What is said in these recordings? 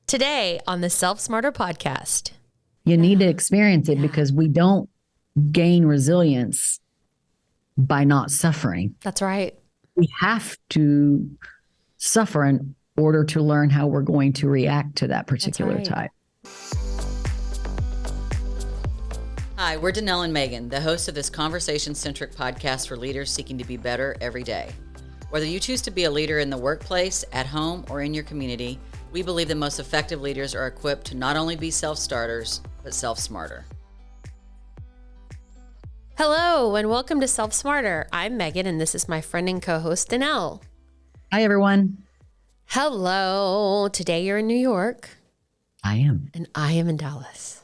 Today on the Self Smarter podcast. You need to experience it because we don't gain resilience by not suffering. That's right. We have to suffer in order to learn how we're going to react to that particular type. Hi, we're Danelle and Megan, the hosts of this conversation-centric podcast for leaders seeking to be better every day. Whether you choose to be a leader in the workplace, at home, or in your community, we believe the most effective leaders are equipped to not only be self-starters, but self-smarter. Hello, and welcome to Self Smarter. I'm Megan, and this is my friend and co-host, Danelle. Hi, everyone. Hello. Today you're in New York. I am. And I am in Dallas.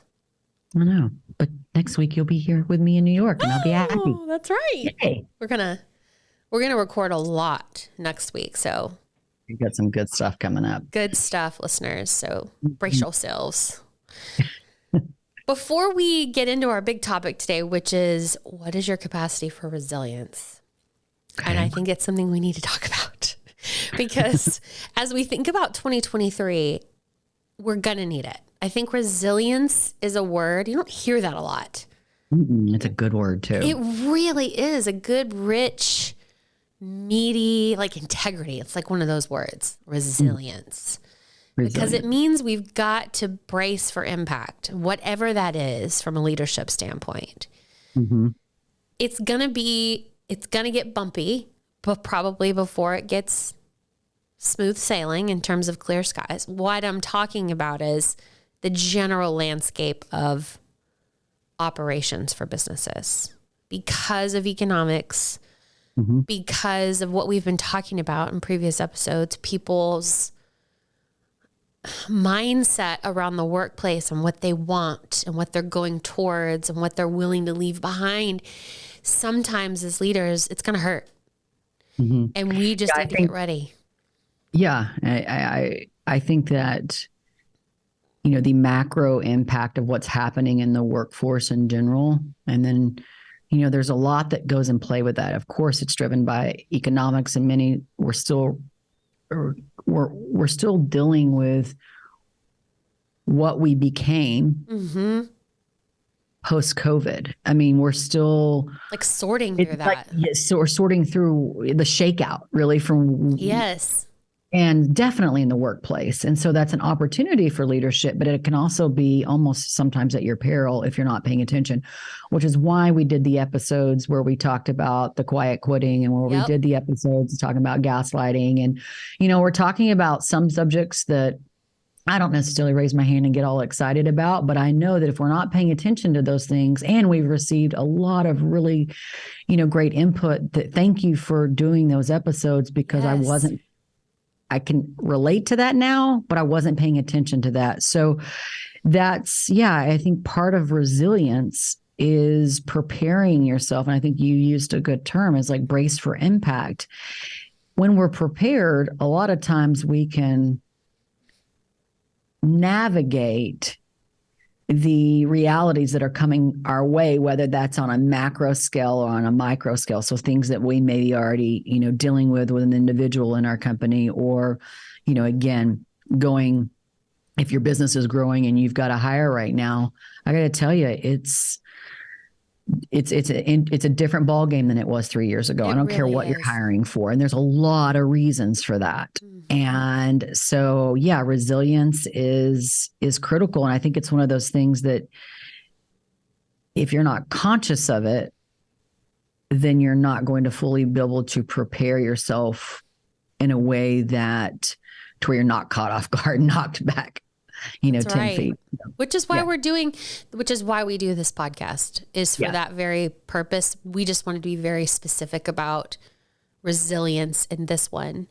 I know. But next week you'll be here with me in New York, and I'll be happy. Oh, that's right. Yay. We're gonna record a lot next week, so We've got some good stuff coming up. good stuff, listeners. So brace yourselves. Before we get into our big topic today, which is what is your capacity for resilience? Okay. And I think it's something we need to talk about because as we think about 2023, we're going to need it. I think resilience is a word. You don't hear that a lot. It's a good word, too. It really is a good, rich, meaty, like integrity. It's like one of those words, resilience. Because it means we've got to brace for impact, whatever that is from a leadership standpoint. Mm-hmm. It's going to get bumpy, but probably before it gets smooth sailing in terms of clear skies. What I'm talking about is the general landscape of operations for businesses because of economics, because of what we've been talking about in previous episodes, people's mindset around the workplace and what they want and what they're going towards and what they're willing to leave behind. Sometimes as leaders, it's going to hurt. Mm-hmm. And we just need to get ready. Yeah. I think that, the macro impact of what's happening in the workforce in general. And then, there's a lot that goes in play with that. Of course, it's driven by economics, and we're still dealing with what we became post-COVID. I mean, we're still like sorting through that. So we're sorting through the shakeout, really, from and definitely in the workplace. And so that's an opportunity for leadership, but it can also be almost sometimes at your peril if you're not paying attention, which is why we did the episodes where we talked about the quiet quitting and where we did the episodes talking about gaslighting. And, we're talking about some subjects that I don't necessarily raise my hand and get all excited about, but I know that if we're not paying attention to those things, and we've received a lot of really, great input, that thank you for doing those episodes because I can relate to that now, but I wasn't paying attention to that. So that's, I think part of resilience is preparing yourself. And I think you used a good term as like brace for impact. When we're prepared, a lot of times we can navigate the realities that are coming our way, whether that's on a macro scale or on a micro scale. So things that we may be already, dealing with an individual in our company, or, again, if your business is growing and you've got to hire right now, I got to tell you, it's a different ball game than it was 3 years ago. I don't care what you're hiring for. And there's a lot of reasons for that. And so, resilience is critical. And I think it's one of those things that if you're not conscious of it, then you're not going to fully be able to prepare yourself in a way that to where you're not caught off guard, knocked back, 10 feet. Which is why we do this podcast, is for that very purpose. We just wanted to be very specific about resilience in this one.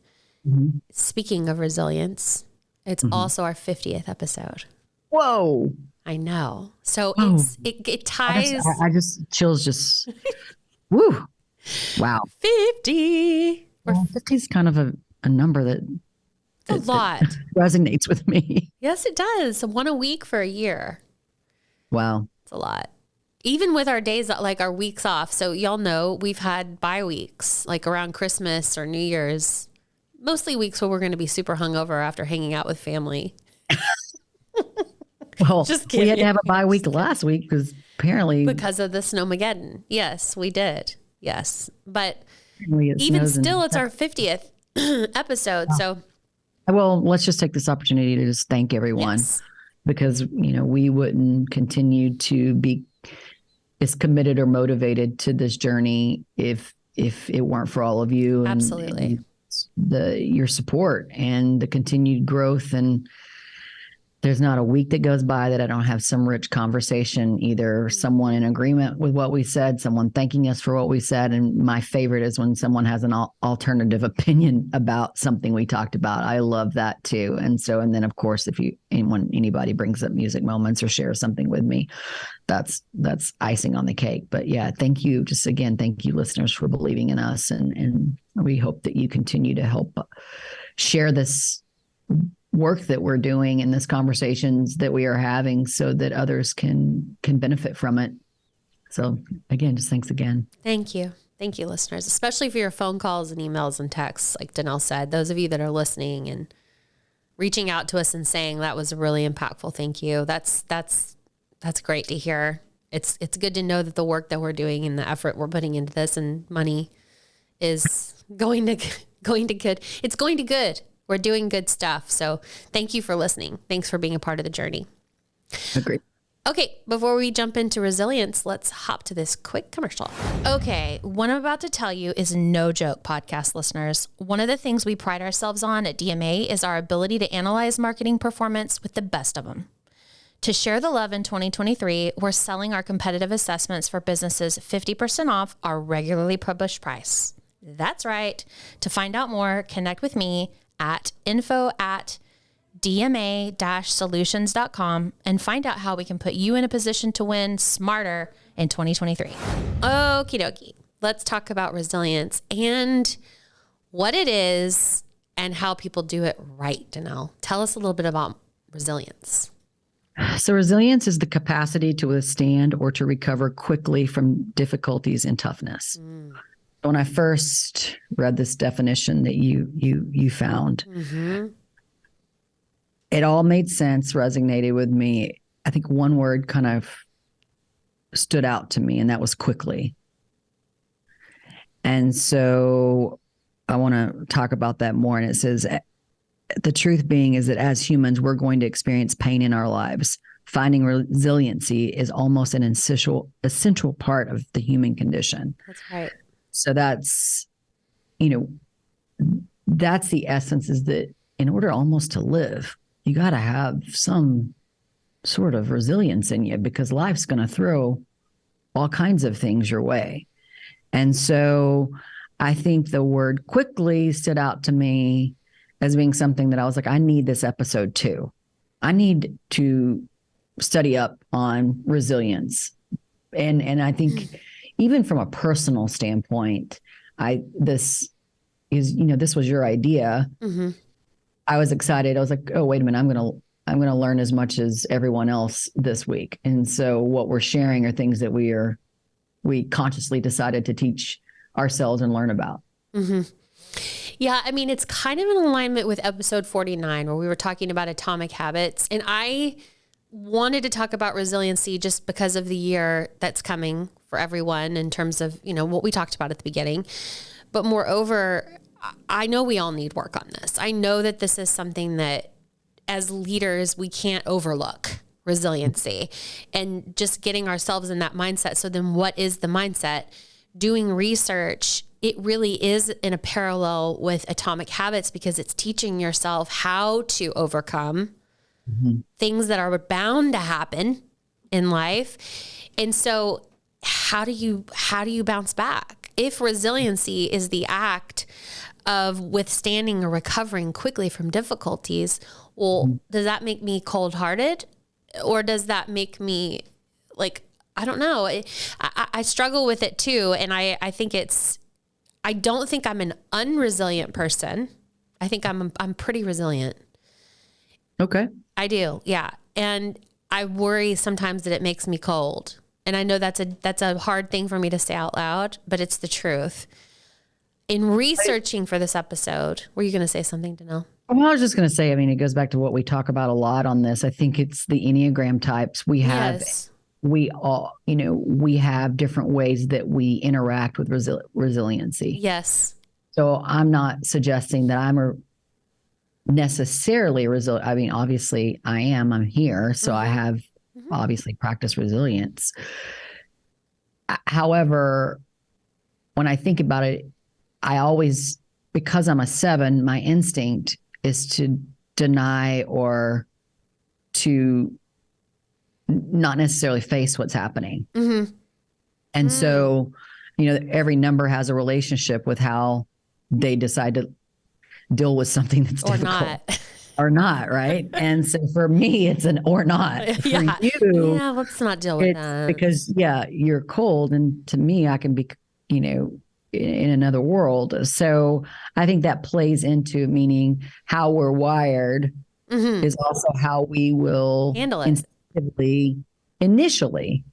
Mm-hmm. Speaking of resilience, it's also our 50th episode. Whoa. I know. So it ties. I just chills woo. Wow. 50. Well, 50 is kind of a number that a lot resonates with me. Yes, it does. One a week for a year. Wow. It's a lot. Even with our days, like our weeks off. So y'all know we've had bye weeks, like around Christmas or New Year's. Mostly weeks where we're going to be super hungover after hanging out with family. Well, we had to have a bye week last week because apparently because of the Snowmageddon. Yes, we did. Yes. But even still, it's our 50th episode. So, well, let's just take this opportunity to just thank everyone because, we wouldn't continue to be as committed or motivated to this journey if it weren't for all of you. Absolutely. And your support and the continued growth. And there's not a week that goes by that I don't have some rich conversation, either someone in agreement with what we said, someone thanking us for what we said. And my favorite is when someone has an alternative opinion about something we talked about. I love that too. And then of course, if anybody brings up music moments or shares something with me, that's icing on the cake. But yeah, thank you. Just again, thank you listeners for believing in us. And we hope that you continue to help share this work that we're doing and this conversations that we are having so that others can benefit from it. So again, just thanks again. Thank you. Thank you, listeners, especially for your phone calls and emails and texts. Like Danelle said, those of you that are listening and reaching out to us and saying that was really impactful. Thank you. That's great to hear. It's good to know that the work that we're doing and the effort we're putting into this and money is going to good. It's going to good. We're doing good stuff. So thank you for listening. Thanks for being a part of the journey. Agreed. Okay, before we jump into resilience, let's hop to this quick commercial. Okay, what I'm about to tell you is no joke, podcast listeners. One of the things we pride ourselves on at DMA is our ability to analyze marketing performance with the best of them. To share the love in 2023, we're selling our competitive assessments for businesses 50% off our regularly published price. That's right. To find out more, connect with me at info@dma-solutions.com and find out how we can put you in a position to win smarter in 2023. Okie dokie. Let's talk about resilience and what it is and how people do it right. Danelle, tell us a little bit about resilience. So resilience is the capacity to withstand or to recover quickly from difficulties and toughness. When I first read this definition that you found, it all made sense, resonated with me. I think one word kind of stood out to me, and that was quickly. And so I want to talk about that more. And it says, the truth being is that as humans, we're going to experience pain in our lives. Finding resiliency is almost an essential part of the human condition. That's right. So that's the essence, is that in order almost to live, you got to have some sort of resilience in you because life's going to throw all kinds of things your way. And so I think the word quickly stood out to me as being something that I was like, I need this episode too. I need to study up on resilience. And I think even from a personal standpoint, this was your idea. I was excited. I was like, oh, wait a minute. I'm going to learn as much as everyone else this week. And so what we're sharing are things that we consciously decided to teach ourselves and learn about. Yeah. I mean, it's kind of in alignment with episode 49 where we were talking about atomic habits. And I wanted to talk about resiliency just because of the year that's coming for everyone in terms of, what we talked about at the beginning. But moreover, I know we all need work on this. I know that this is something that as leaders, we can't overlook resiliency and just getting ourselves in that mindset. So then what is the mindset? Doing research, it really is in a parallel with atomic habits because it's teaching yourself how to overcome things that are bound to happen in life. And so how do you bounce back? If resiliency is the act of withstanding or recovering quickly from difficulties, well, does that make me cold-hearted? Or does that make me I don't know. I struggle with it too. And I don't think I'm an unresilient person. I think I'm pretty resilient. Okay. I do. Yeah. And I worry sometimes that it makes me cold. And I know that's a hard thing for me to say out loud, but it's the truth. In researching for this episode, were you going to say something, Danelle? Well, I was just going to say, I mean, it goes back to what we talk about a lot on this. I think it's the Enneagram types. We have, we all, we have different ways that we interact with resiliency. Yes. So I'm not suggesting that I'm necessarily resilient. I mean, obviously I am. I'm here. So I have obviously practiced resilience. However, when I think about it, I always, because I'm a 7, my instinct is to deny or to not necessarily face what's happening. And so, every number has a relationship with how they decide to deal with something that's difficult. Or not, right? And so for me, it's an or not. For you, let's not deal with that. Because, you're cold. And to me, I can be, in another world. So I think that plays into, meaning how we're wired is also how we will handle it initially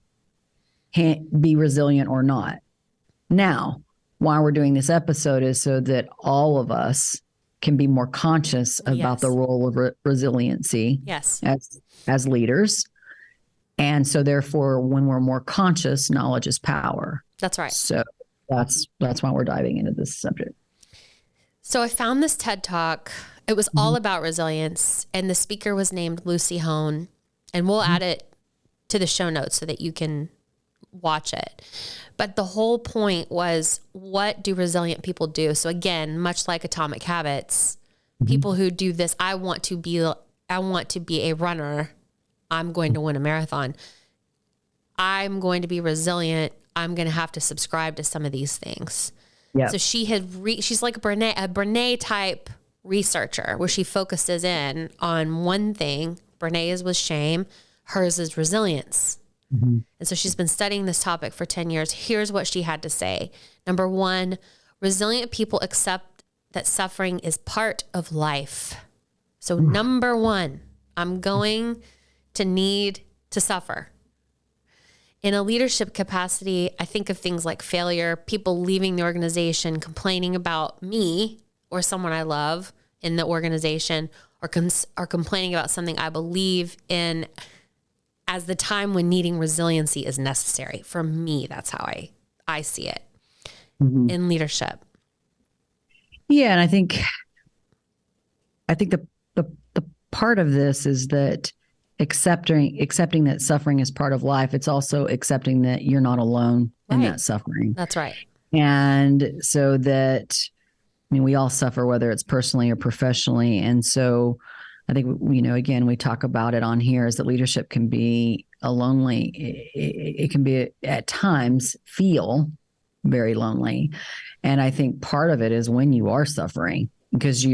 be resilient or not. Now, why we're doing this episode is so that all of us can be more conscious about the role of resiliency as leaders. And so therefore, when we're more conscious, knowledge is power. That's right. So that's why we're diving into this subject. So I found this TED Talk. It was all about resilience, and the speaker was named Lucy Hone, and we'll add it to the show notes so that you can watch it. But the whole point was, what do resilient people do? So again, much like Atomic Habits, people who do this, I want to be a runner. I'm going to win a marathon. I'm going to be resilient. I'm going to have to subscribe to some of these things. Yeah. So she's like a Brene type researcher, where she focuses in on one thing. Brene's was shame. Hers is resilience. And so she's been studying this topic for 10 years. Here's what she had to say. Number 1, resilient people accept that suffering is part of life. So number 1, I'm going to need to suffer. In a leadership capacity, I think of things like failure, people leaving the organization, complaining about me or someone I love in the organization, or complaining about something I believe in, as the time when needing resiliency is necessary. For me, that's how I see it in leadership. Yeah. And I think the part of this is that accepting that suffering is part of life. It's also accepting that you're not alone in that suffering. That's right. And so that, we all suffer, whether it's personally or professionally. And so I think, again, we talk about it on here, is that leadership can be it can be at times feel very lonely. And I think part of it is when you are suffering, because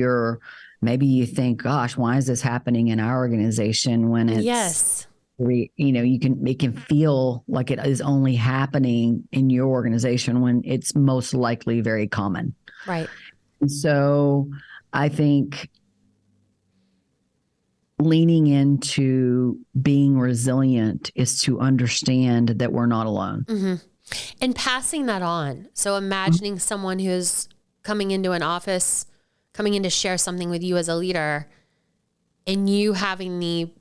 maybe you think, gosh, why is this happening in our organization, when it's, it can feel like it is only happening in your organization when it's most likely very common. Right. And so I think leaning into being resilient is to understand that we're not alone. And passing that on. So imagining someone who's coming into an office, coming in to share something with you as a leader, and you having the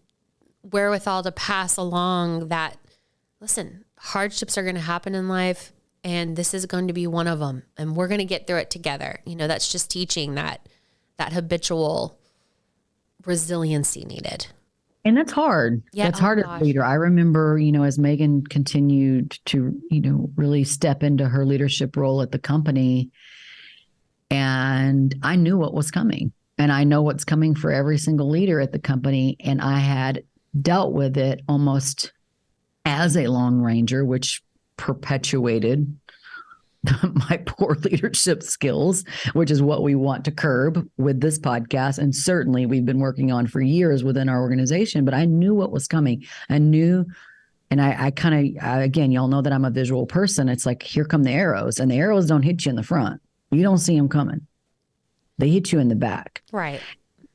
wherewithal to pass along that, listen, hardships are going to happen in life, and this is going to be one of them, and we're going to get through it together. That's just teaching that habitual resiliency needed. And that's hard. Yeah, that's hard as a leader. I remember, as Megan continued to, really step into her leadership role at the company, and I knew what was coming, and I know what's coming for every single leader at the company. And I had dealt with it almost as a Lone Ranger, which perpetuated my poor leadership skills, which is what we want to curb with this podcast. And certainly we've been working on for years within our organization, but I knew what was coming. I knew, and I kind of, again, y'all know that I'm a visual person. It's like, here come the arrows, and the arrows don't hit you in the front. You don't see them coming. They hit you in the back. Right.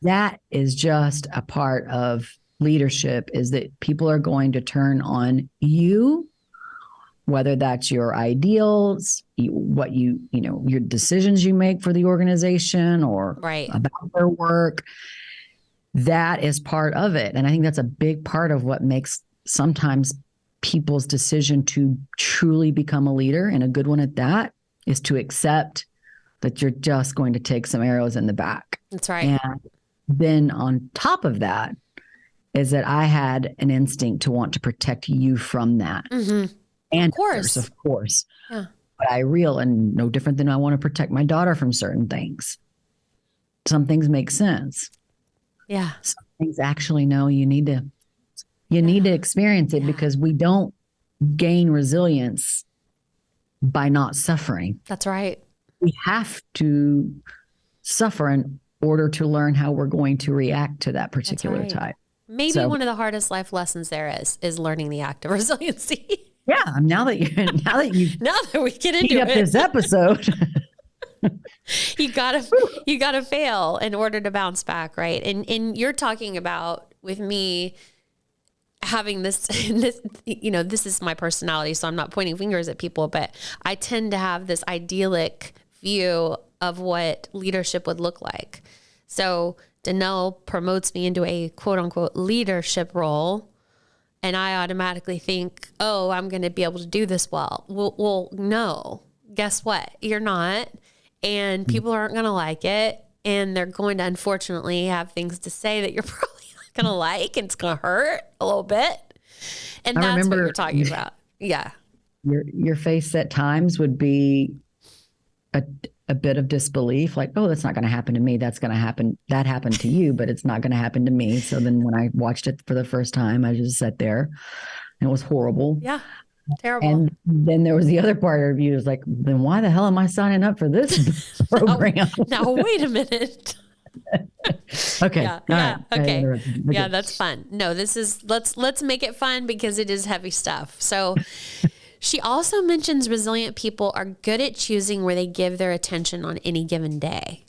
That is just a part of leadership, is that people are going to turn on you whether that's your ideals, what your decisions you make for the organization or about their work. That is part of it. And I think that's a big part of what makes sometimes people's decision to truly become a leader, and a good one at that, is to accept that you're just going to take some arrows in the back. That's right. And then on top of that is that I had an instinct to want to protect you from that. Mm-hmm. And of course. Others, of course. Yeah. But and no different than I want to protect my daughter from certain things. Some things make sense. Yeah. Some things actually, no, you need to experience it, because we don't gain resilience by not suffering. That's right. We have to suffer in order to learn how we're going to react to that particular type. Maybe one of the hardest life lessons there is learning the act of resiliency. Yeah. Now that we get into this episode, you gotta fail in order to bounce back. Right. And you're talking about, with me having this, this is my personality. So I'm not pointing fingers at people, but I tend to have this idyllic view of what leadership would look like. So Danelle promotes me into a quote unquote leadership role, and I automatically think, oh, I'm going to be able to do this well. Well, no, guess what? You're not. And people aren't going to like it. And they're going to, unfortunately, have things to say that you're probably not going to like, and it's going to hurt a little bit. And that's what you're talking about. Yeah. Your face at times would be a bit of disbelief, like, oh, that's not going to happen to me. That's going to happen. That happened to you, but it's not going to happen to me. So then when I watched it for the first time, I just sat there and it was horrible. Yeah. Terrible. And then there was the other part of you is like, then why the hell am I signing up for this program? Now wait a minute. Okay. Yeah. Right. Okay. Yeah, that's fun. No, let's make it fun, because it is heavy stuff. So she also mentions resilient people are good at choosing where they give their attention on any given day.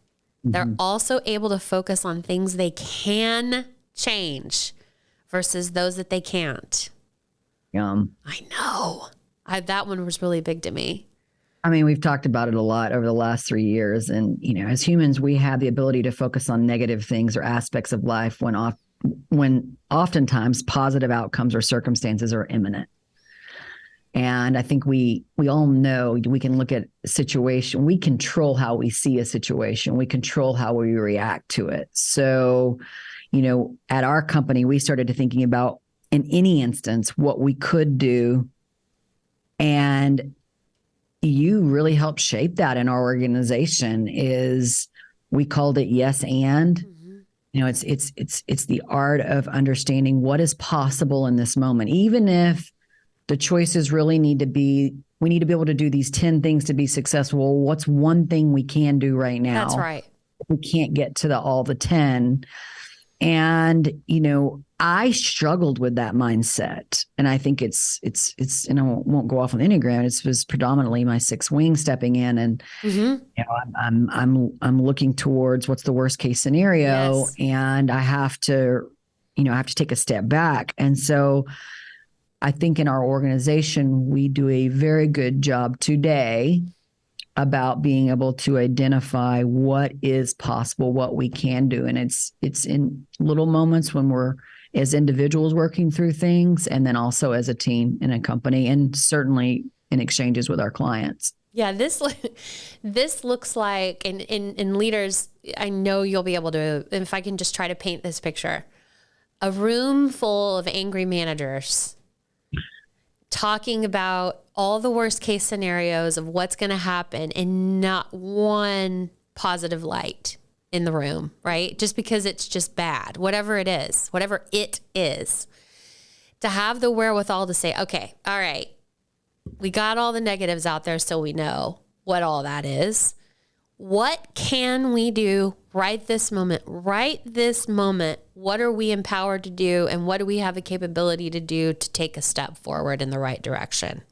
Mm-hmm. They're also able to focus on things they can change versus those that they can't. I know. That one was really big to me. I mean, we've talked about it a lot over the last 3 years. And, as humans, we have the ability to focus on negative things or aspects of life when oftentimes positive outcomes or circumstances are imminent. And I think we all know we can look at a situation. We control how we see a situation. We control how we react to it. So, at our company, we started to thinking about, in any instance, what we could do. And you really helped shape that in our organization. We called it yes and. Mm-hmm. It's the art of understanding what is possible in this moment, even if the choices really we need to be able to do these 10 things to be successful. What's one thing we can do right now? That's right. We can't get to all the 10. And, I struggled with that mindset. And I think it's, and I won't go off on the Enneagram. It was predominantly my 6 wing stepping in, and, I'm looking towards what's the worst case scenario. Yes. And I have to take a step back. And so I think in our organization, we do a very good job today about being able to identify what is possible, what we can do. And it's in little moments when we're, as individuals, working through things, and then also as a team in a company, and certainly in exchanges with our clients. Yeah, this looks like, in leaders, I know you'll be able to, if I can just try to paint this picture, a room full of angry managers talking about all the worst case scenarios of what's going to happen, and not one positive light in the room, right? Just because it's just bad, whatever it is, to have the wherewithal to say, okay, all right, we got all the negatives out there, so we know what all that is. What can we do right this moment? What are we empowered to do? And what do we have the capability to do to take a step forward in the right direction?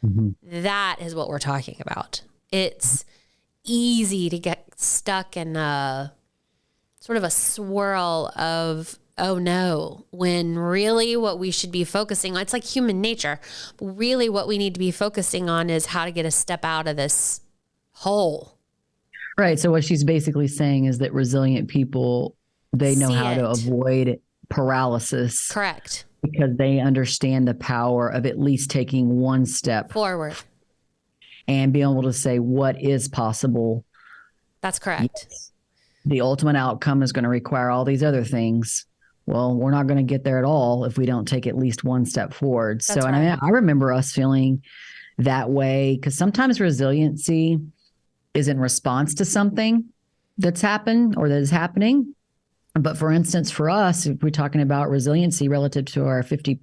Mm-hmm. That is what we're talking about. It's easy to get stuck in a sort of a swirl of oh no, when really what we should be focusing on, it's like human nature. Really what we need to be focusing on is how to get a step out of this hole. Right. So what she's basically saying is that resilient people, they know how to avoid paralysis. Correct. Because they understand the power of at least taking one step forward and being able to say what is possible. That's correct. Yes. The ultimate outcome is going to require all these other things. Well, we're not going to get there at all if we don't take at least one step forward. That's right. And I mean, I remember us feeling that way because sometimes resiliency is in response to something that's happened or that is happening. But for instance, for us, if we're talking about resiliency relative to our 50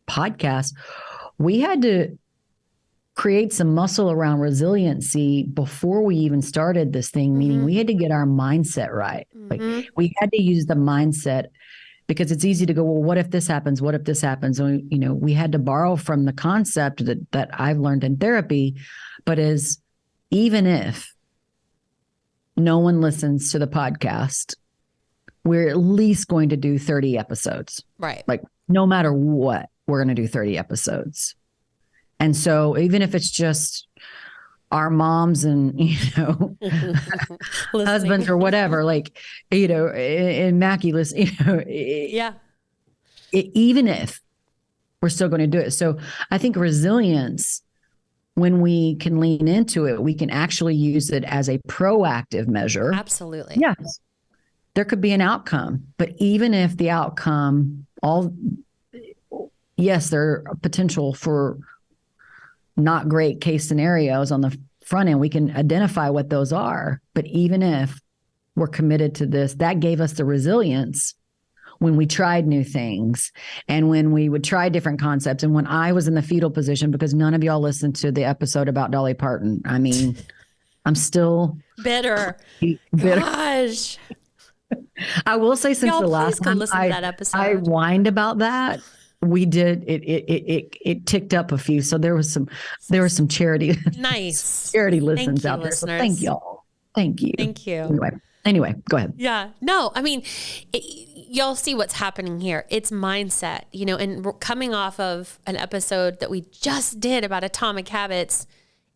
podcasts, we had to create some muscle around resiliency before we even started this thing, meaning we had to get our mindset right. Like we had to use the mindset because it's easy to go, well, what if this happens? What if this happens? And, we had to borrow from the concept that I've learned in therapy, but is even if no one listens to the podcast, we're at least going to do 30 episodes. Right. Like no matter what, we're going to do 30 episodes. And so even if it's just our moms and, husbands or whatever, like, and Mackie listen, yeah. Even if we're still going to do it. So I think resilience, when we can lean into it, we can actually use it as a proactive measure. Absolutely. Yes. There could be an outcome, but even if the outcome, yes, there are potential for not great case scenarios on the front end. We can identify what those are, but even if we're committed to this, that gave us the resilience when we tried new things and when we would try different concepts. And when I was in the fetal position, because none of y'all listened to the episode about Dolly Parton. I mean, I'm still bitter. Gosh. I will say since the last time I whined about that, we did it ticked up a few. So there was some charity listens out there. So thank y'all. Thank you. Thank you. Anyway, go ahead. Yeah. No, I mean, y'all see what's happening here. It's mindset, and we're coming off of an episode that we just did about atomic habits.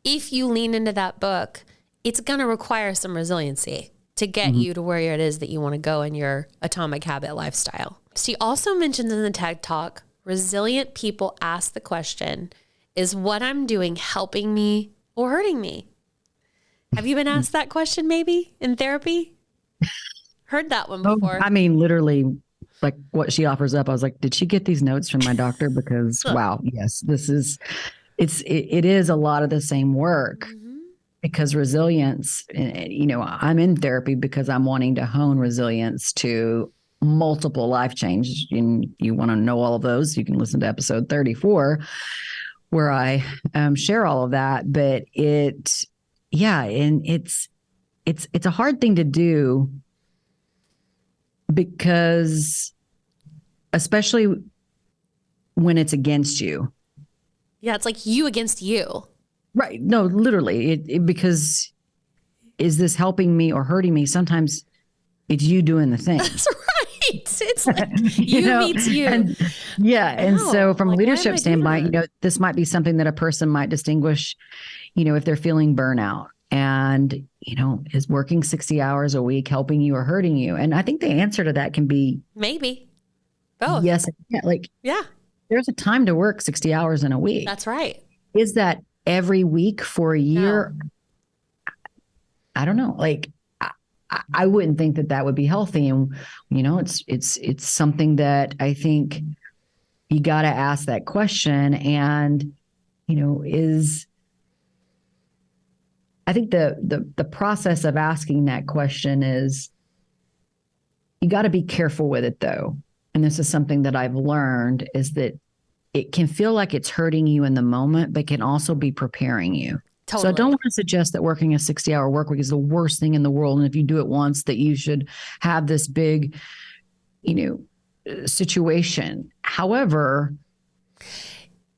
If you lean into that book, it's going to require some resiliency to get you to where it is that you want to go in your atomic habit lifestyle. She also mentions in the TED Talk, resilient people ask the question, is what I'm doing helping me or hurting me? Have you been asked that question maybe in therapy? Heard that one before. I mean, literally, like what she offers up, I was like, did she get these notes from my doctor? Because wow, yes, it is a lot of the same work. Because resilience, I'm in therapy because I'm wanting to hone resilience to multiple life changes. And you want to know all of those, you can listen to episode 34 where I share all of that. But it's a hard thing to do because especially when it's against you. Yeah, it's like you against you. Right. No, literally, because is this helping me or hurting me? Sometimes it's you doing the thing. That's right. It's like you meets you. And so from a leadership standpoint, this might be something that a person might distinguish, if they're feeling burnout and, is working 60 hours a week helping you or hurting you? And I think the answer to that can be maybe both. Yes. Yeah. There's a time to work 60 hours in a week. That's right. Is that every week for a year? No. I don't know. Like, I wouldn't think that would be healthy. And, it's something that I think you got to ask that question. And, I think the process of asking that question is you got to be careful with it though. And this is something that I've learned is that it can feel like it's hurting you in the moment, but can also be preparing you. Totally. So I don't want to suggest that working a 60-hour work week is the worst thing in the world. And if you do it once, that you should have this big, situation. However,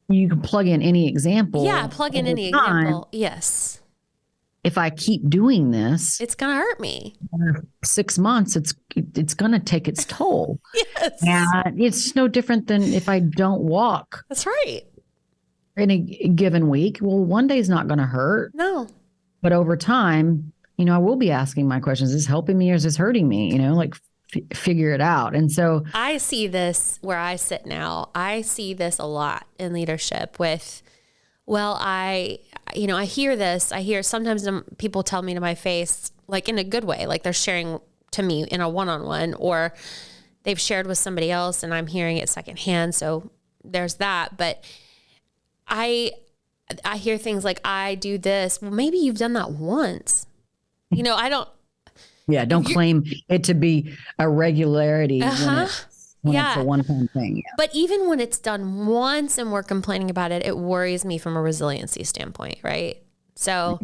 you can plug in any example. Yeah, plug in any example. Yes. if I keep doing this, it's going to hurt me. 6 months, it's going to take its toll. Yes. And it's no different than if I don't walk. That's right. In a given week. Well, one day is not going to hurt. No. But over time, I will be asking my questions. Is this helping me or is this hurting me? Like figure it out. And so I see this where I sit now. I see this a lot in leadership with, I hear this. I hear sometimes people tell me to my face, like in a good way, like they're sharing to me in a one-on-one, or they've shared with somebody else and I'm hearing it secondhand. So there's that. But I hear things like, I do this. Well, maybe you've done that once. I don't. Yeah, don't claim it to be a regularity when it's a one-time thing. Yeah. But even when it's done once and we're complaining about it, it worries me from a resiliency standpoint, right? So,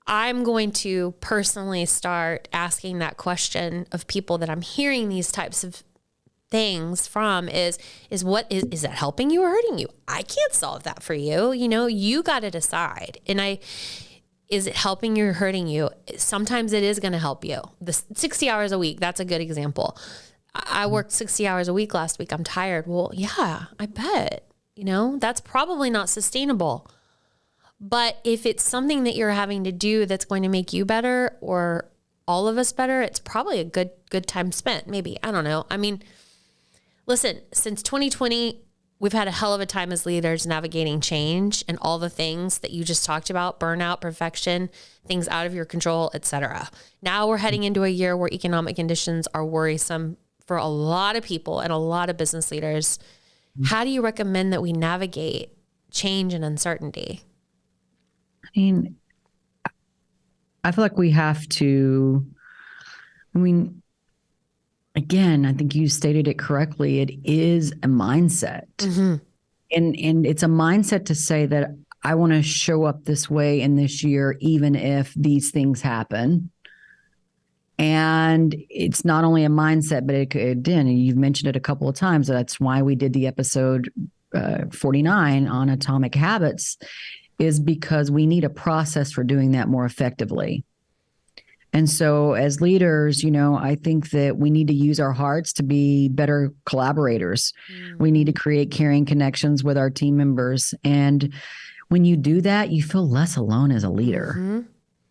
I'm going to personally start asking that question of people that I'm hearing these types of things from is that helping you or hurting you? I can't solve that for you. You got to decide. And is it helping you or hurting you? Sometimes it is going to help you. The 60 hours a week, that's a good example. I worked 60 hours a week last week. I'm tired. Well, yeah, I bet, that's probably not sustainable. But if it's something that you're having to do that's going to make you better or all of us better, it's probably a good time spent. Maybe, I don't know. I mean, listen, since 2020, we've had a hell of a time as leaders navigating change and all the things that you just talked about, burnout, perfection, things out of your control, etc. Now we're heading into a year where economic conditions are worrisome for a lot of people and a lot of business leaders. How do you recommend that we navigate change and uncertainty? I mean, I feel like we have to, again, I think you stated it correctly. It is a mindset. Mm-hmm. And it's a mindset to say that I want to show up this way in this year, even if these things happen. And it's not only a mindset, but again, you've mentioned it a couple of times. That's why we did the episode 49 on atomic habits, is because we need a process for doing that more effectively. And so as leaders, I think that we need to use our hearts to be better collaborators. Mm. We need to create caring connections with our team members. And when you do that, you feel less alone as a leader. Mm-hmm.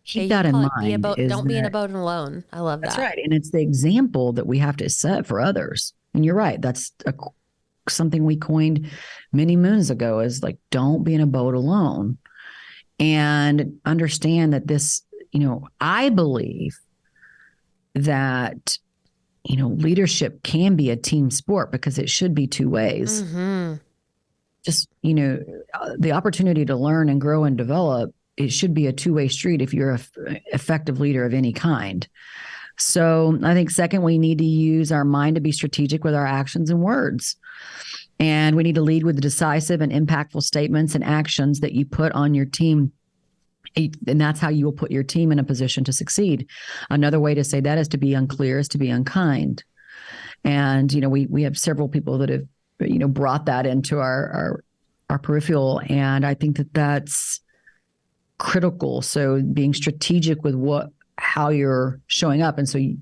Keep that in mind. Don't be in a boat alone. I love that. That's right. And it's the example that we have to set for others. And you're right. That's something we coined many moons ago, is like, don't be in a boat alone. And understand that this, I believe that, leadership can be a team sport because it should be two ways. Mm-hmm. Just, the opportunity to learn and grow and develop, it should be a two-way street if you're an effective leader of any kind. So I think second, we need to use our mind to be strategic with our actions and words. And we need to lead with decisive and impactful statements and actions that you put on your team. And that's how you will put your team in a position to succeed. Another way to say that is to be unclear, is to be unkind. And, we have several people that have, brought that into our peripheral. And I think that that's critical. So being strategic with how you're showing up. And so you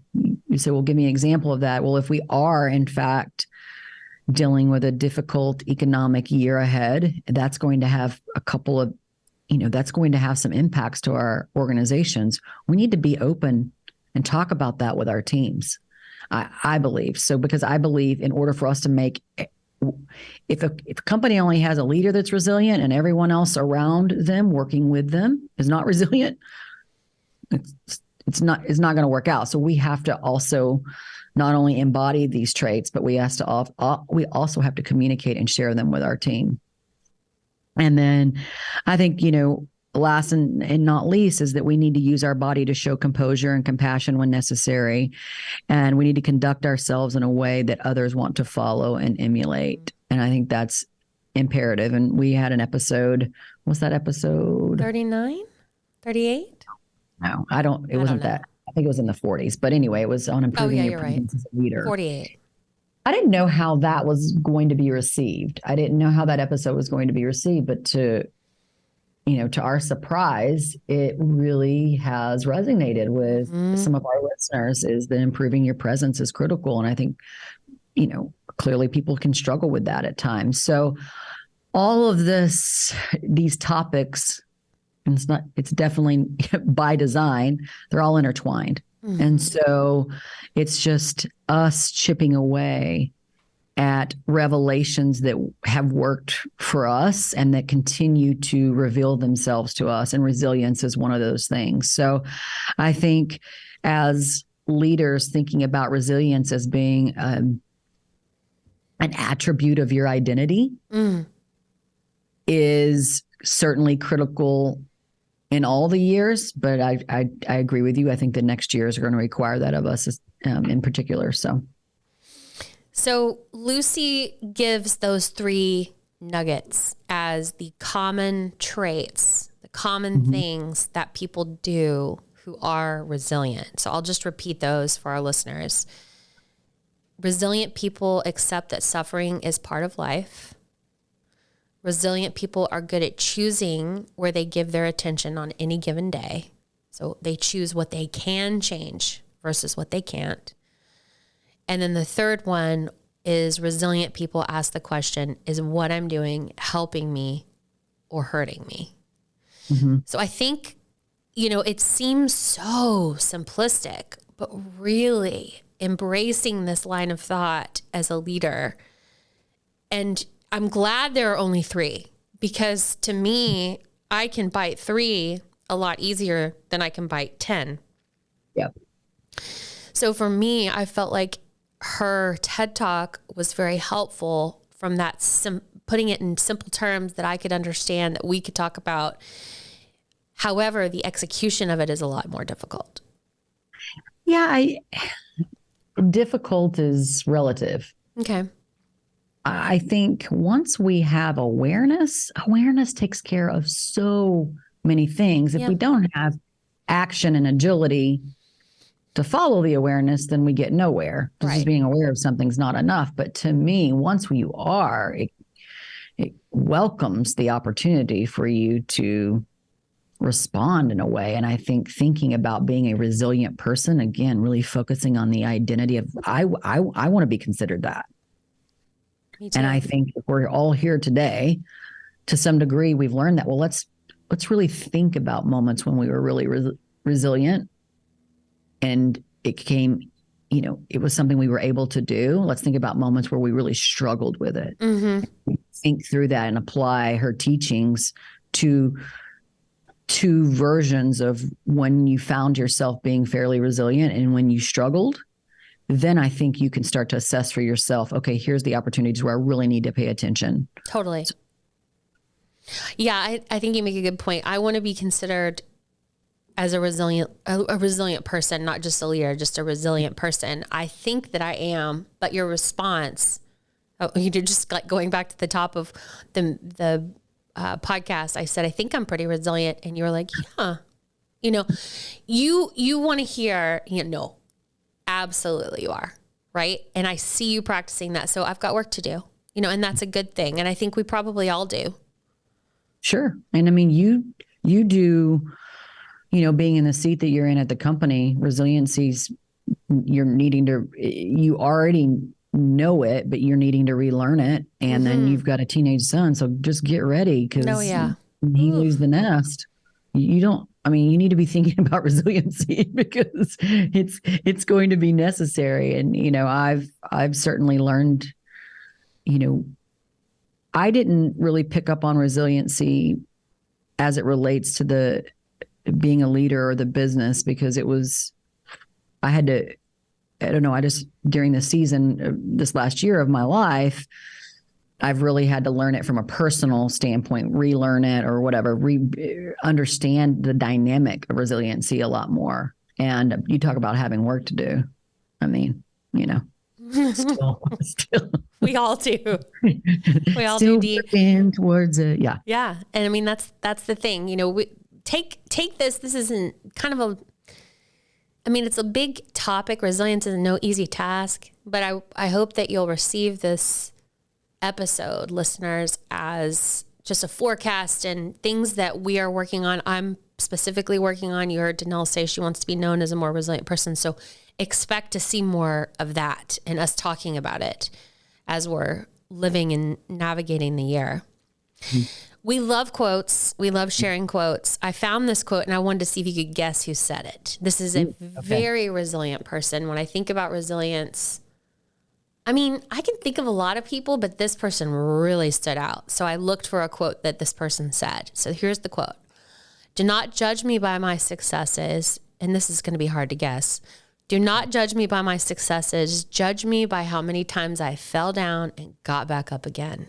say, well, give me an example of that. Well, if we are in fact dealing with a difficult economic year ahead, that's going to have that's going to have some impacts to our organizations. We need to be open and talk about that with our teams. I believe so, because I believe in order for us to make, if a company only has a leader that's resilient and everyone else around them working with them is not resilient, it's not going to work out. So we have to also not only embody these traits, but we also have to communicate and share them with our team. And then I think, last and not least is that we need to use our body to show composure and compassion when necessary. And we need to conduct ourselves in a way that others want to follow and emulate. And I think that's imperative. And we had an episode, what's that episode? 39? 38? No, it wasn't that. I think it was in the 40s. But anyway, it was on improving your presence as a leader. 48. I didn't know how that was going to be received. I didn't know how that episode was going to be received, but to to our surprise, it really has resonated with some of our listeners, is that improving your presence is critical. And I think, clearly people can struggle with that at times. So all of these topics, and it's definitely by design, they're all intertwined. Mm-hmm. And so it's just us chipping away at revelations that have worked for us and that continue to reveal themselves to us. And resilience is one of those things. So I think as leaders, thinking about resilience as being an attribute of your identity is certainly critical in all the years. But I agree with you. I think the next years are going to require that of us in particular. So Lucy gives those 3 nuggets as the common traits, the common things that people do who are resilient. So I'll just repeat those for our listeners. Resilient people accept that suffering is part of life. Resilient people are good at choosing where they give their attention on any given day. So they choose what they can change versus what they can't. And then the third one is resilient people ask the question, is what I'm doing helping me or hurting me? Mm-hmm. So I think, it seems so simplistic, but really embracing this line of thought as a leader. And I'm glad there are only 3, because to me, I can bite 3 a lot easier than I can bite 10. Yep. So for me, I felt like her TED Talk was very helpful from that, putting it in simple terms that I could understand, that we could talk about. However, the execution of it is a lot more difficult. Yeah, difficult is relative. Okay. I think once we have awareness takes care of so many things. If we don't have action and agility to follow the awareness, then we get nowhere. Just being aware of something's not enough. But to me, once you are, it welcomes the opportunity for you to respond in a way. And I think thinking about being a resilient person, again, really focusing on the identity of, I want to be considered that. Me too. And I think if we're all here today, to some degree, we've learned that, well, let's really think about moments when we were really resilient. And it came, it was something we were able to do. Let's think about moments where we really struggled with it. Mm-hmm. Think through that and apply her teachings to 2 versions of when you found yourself being fairly resilient and when you struggled. Then I think you can start to assess for yourself, okay, here's the opportunities where I really need to pay attention. Totally. Yeah, I think you make a good point. I want to be considered as a resilient person, not just a leader, just a resilient person. I think that I am, but your response, you did just like going back to the top of the podcast. I said, I think I'm pretty resilient. And you were like, yeah, you want to hear, no, absolutely you are. Right. And I see you practicing that. So I've got work to do, and that's a good thing. And I think we probably all do. Sure. And I mean, you do, being in the seat that you're in at the company, resiliency's, you already know it, but you're needing to relearn it. And then you've got a teenage son. So just get ready, because he leaves the nest. You need to be thinking about resiliency, because it's going to be necessary. And, I've certainly learned, I didn't really pick up on resiliency as it relates to the being a leader or the business, because during the season, this last year of my life, I've really had to learn it from a personal standpoint, relearn it or whatever, understand the dynamic of resiliency a lot more. And you talk about having work to do. I mean, still. We all do. We all do. Working towards it. Yeah. Yeah. And I mean, that's the thing, we take this isn't kind of it's a big topic. Resilience is no easy task, but I hope that you'll receive this episode, listeners, as just a forecast and things that we are working on. I'm specifically working on. You heard Danelle say she wants to be known as a more resilient person. So expect to see more of that and us talking about it as we're living and navigating the year. Mm-hmm. We love quotes. We love sharing quotes. I found this quote and I wanted to see if you could guess who said it. This is a very resilient person. When I think about resilience, I mean, I can think of a lot of people, but this person really stood out. So I looked for a quote that this person said. So here's the quote. Do not judge me by my successes. And this is going to be hard to guess. Do not judge me by my successes. Judge me by how many times I fell down and got back up again.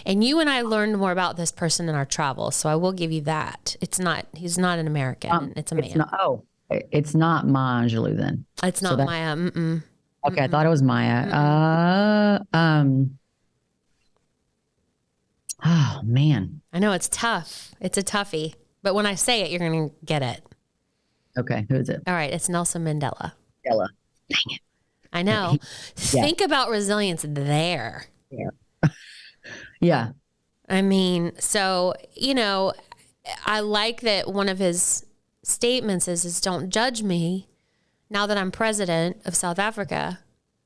And you and I learned more about this person in our travels. So I will give you that. He's not an American. It's a man. It's not Maya Angelou then. It's not Maya. Mm-mm. Okay. I thought it was Maya. Oh man. I know it's tough. It's a toughie, but when I say it, you're going to get it. Okay. Who is it? All right. It's Nelson Mandela. Dang it. I know. Think about resilience there. Yeah. Yeah. I mean, so, I like that one of his statements is don't judge me now that I'm president of South Africa.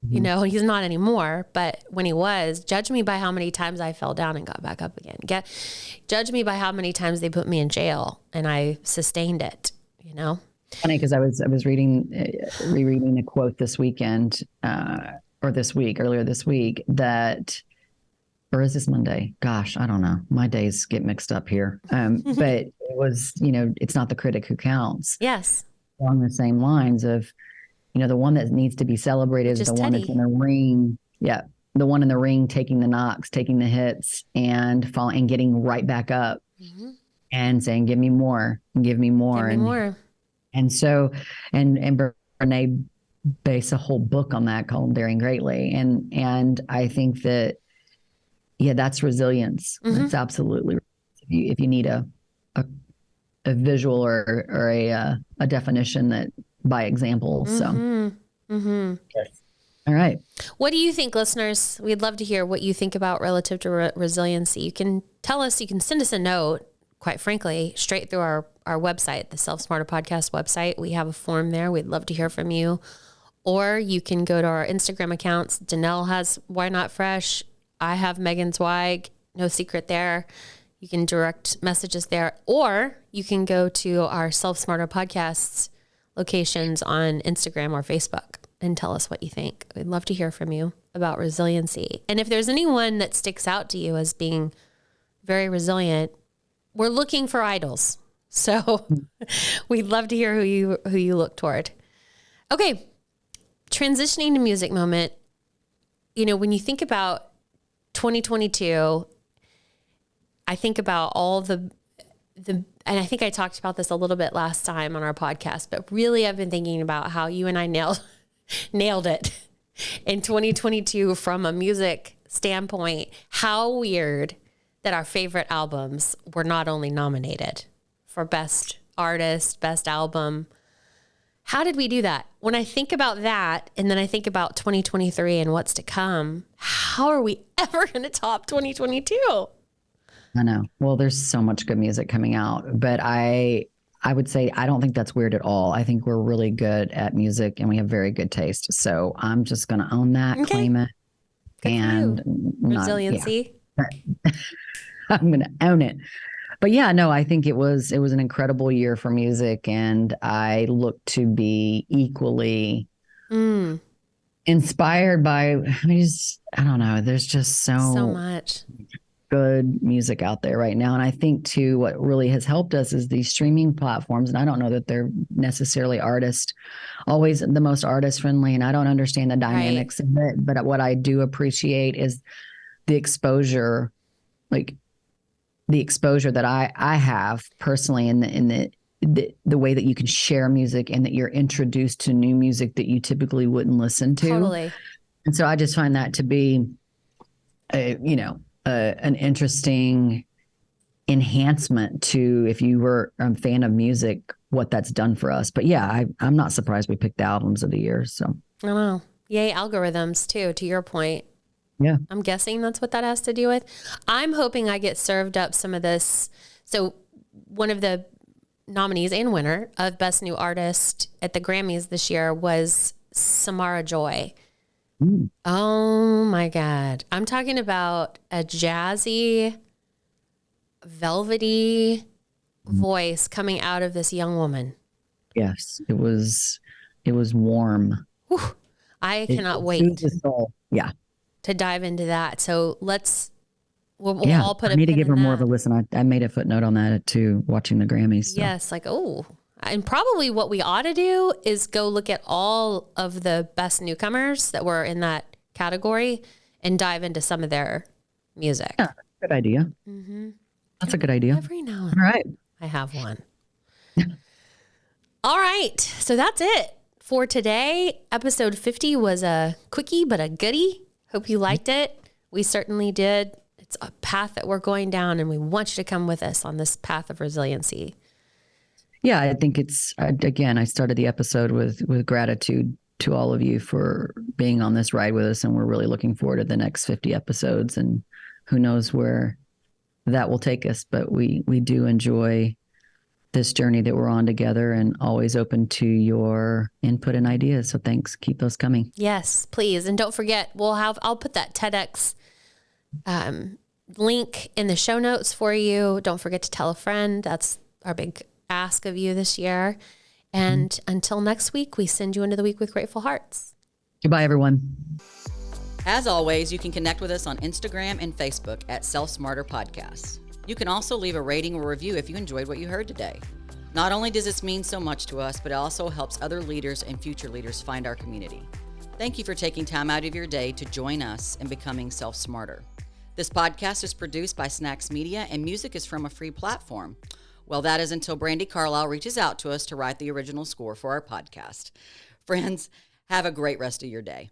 Mm-hmm. He's not anymore, but when he was, judge me by how many times I fell down and got back up again. Judge me by how many times they put me in jail and I sustained it, Funny, because I was rereading a quote this weekend, earlier this week or is this Monday? Gosh, I don't know. My days get mixed up here. But it was, it's not the critic who counts. Yes. Along the same lines of, the one that needs to be celebrated is the one that's in the ring. Yeah. The one in the ring, taking the knocks, taking the hits and falling and getting right back up and saying, give me more, give me more. Give me more. And so, and Brene based a whole book on that called Daring Greatly. And I think that, that's resilience. Mm-hmm. It's absolutely, if you need a visual or a definition that by example. So, yes. All right. What do you think, listeners? We'd love to hear what you think about relative to resiliency. You can tell us, you can send us a note, quite frankly, straight through our website, the Self Smarter Podcast website. We have a form there. We'd love to hear from you. Or you can go to our Instagram accounts. Danelle has Why Not Fresh. I have Megan Zweig, no secret there. You can direct messages there, or you can go to our Self Smarter Podcasts locations on Instagram or Facebook and tell us what you think. We'd love to hear from you about resiliency. And if there's anyone that sticks out to you as being very resilient, we're looking for idols. So we'd love to hear who you look toward. Okay. Transitioning to music moment. When you think about 2022, I think about all the, and I think I talked about this a little bit last time on our podcast, but really I've been thinking about how you and I nailed it in 2022 from a music standpoint. How weird that our favorite albums were not only nominated for Best Artist, Best Album. How did we do that? When I think about that, and then I think about 2023 and what's to come, how are we ever going to top 2022? I know. Well, there's so much good music coming out, but I would say I don't think that's weird at all. I think we're really good at music and we have very good taste. So I'm just going to own that, claim it, good and resiliency. I'm going to own it. But yeah, no, I think it was an incredible year for music, and I look to be equally inspired by. I don't know. There's just so much good music out there right now, and I think too, what really has helped us is these streaming platforms. And I don't know that they're necessarily always the most artist friendly, and I don't understand the dynamics of it. But what I do appreciate is the exposure, the exposure that I have personally in the way that you can share music and that you're introduced to new music that you typically wouldn't listen to. Totally. And so I just find that to be, an interesting enhancement to, if you were a fan of music, what that's done for us. But yeah, I'm not surprised we picked the albums of the year. So I don't know. Yay, algorithms too, to your point. Yeah. I'm guessing that's what that has to do with. I'm hoping I get served up some of this. So one of the nominees and winner of Best New Artist at the Grammys this year was Samara Joy. Mm. Oh my God. I'm talking about a jazzy, velvety voice coming out of this young woman. Yes, it was warm. Whew. I cannot wait Yeah. to dive into that. So we'll Yeah, all put I a need to pin give in her more of that. a listen. I made a footnote on that too, watching the Grammys. So. Yes, like, oh. And probably what we ought to do is go look at all of the best newcomers that were in that category and dive into some of their music. Yeah, good idea. Mm-hmm. That's a good idea. Every now and All right. I have one. All right. So that's it for today. Episode 50 was a quickie, but a goodie. Hope you liked it. We certainly did. It's a path that we're going down, and we want you to come with us on this path of resiliency. Yeah, I think again, I started the episode with gratitude to all of you for being on this ride with us. And we're really looking forward to the next 50 episodes, and who knows where that will take us. But we do enjoy this journey that we're on together, and always open to your input and ideas. So thanks. Keep those coming. Yes, please. And don't forget, I'll put that TEDx link in the show notes for you. Don't forget to tell a friend. That's our big ask of you this year. And until next week, we send you into the week with grateful hearts. Goodbye, everyone. As always, you can connect with us on Instagram and Facebook at Self Smarter Podcasts. You can also leave a rating or review if you enjoyed what you heard today. Not only does this mean so much to us, but it also helps other leaders and future leaders find our community. Thank you for taking time out of your day to join us in becoming Self Smarter. This podcast is produced by Snacks Media, and music is from a free platform. Well, that is until Brandy Carlisle reaches out to us to write the original score for our podcast. Friends, have a great rest of your day.